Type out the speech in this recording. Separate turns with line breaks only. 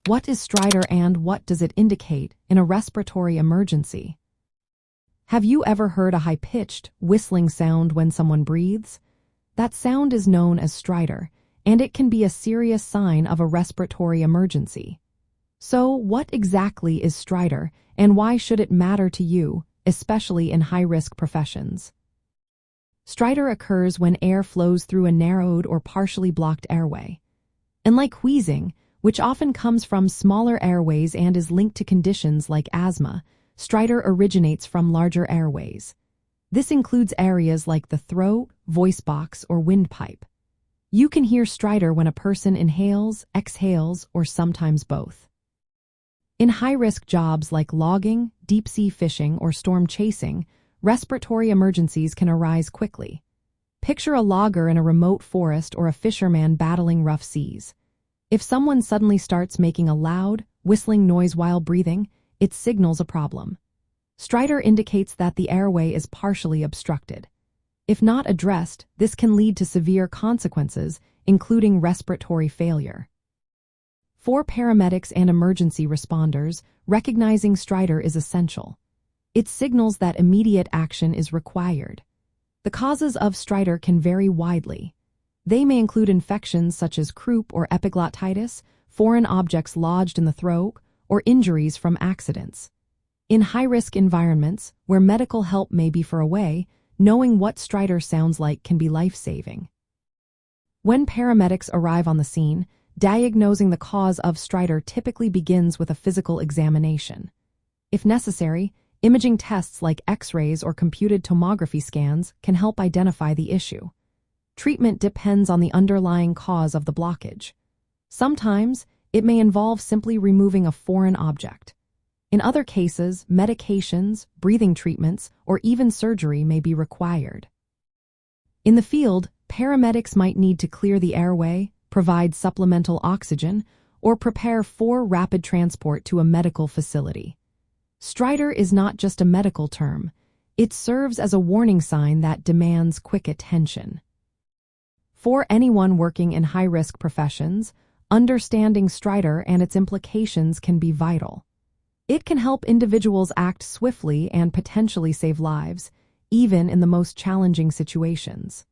What is stridor and what does it indicate in a respiratory emergency? Have you ever heard a high-pitched, whistling sound when someone breathes? That sound is known as stridor, and it can be a serious sign of a respiratory emergency. So, what exactly is stridor, and why should it matter to you, especially in high-risk professions? Stridor occurs when air flows through a narrowed or partially blocked airway. And like wheezing, which often comes from smaller airways and is linked to conditions like asthma, stridor originates from larger airways. This includes areas like the throat, voice box, or windpipe. You can hear stridor when a person inhales, exhales, or sometimes both. In high-risk jobs like logging, deep-sea fishing, or storm chasing, respiratory emergencies can arise quickly. Picture a logger in a remote forest or a fisherman battling rough seas. If someone suddenly starts making a loud, whistling noise while breathing, it signals a problem. Stridor indicates that the airway is partially obstructed. If not addressed, this can lead to severe consequences, including respiratory failure. For paramedics and emergency responders, recognizing stridor is essential. It signals that immediate action is required. The causes of stridor can vary widely. They may include infections such as croup or epiglottitis, foreign objects lodged in the throat, or injuries from accidents. In high-risk environments, where medical help may be far away, knowing what stridor sounds like can be life-saving. When paramedics arrive on the scene, diagnosing the cause of stridor typically begins with a physical examination. If necessary, imaging tests like X-rays or computed tomography scans can help identify the issue. Treatment depends on the underlying cause of the blockage. Sometimes, it may involve simply removing a foreign object. In other cases, medications, breathing treatments, or even surgery may be required. In the field, paramedics might need to clear the airway, provide supplemental oxygen, or prepare for rapid transport to a medical facility. Stridor is not just a medical term. It serves as a warning sign that demands quick attention. For anyone working in high-risk professions, understanding stridor and its implications can be vital. It can help individuals act swiftly and potentially save lives, even in the most challenging situations.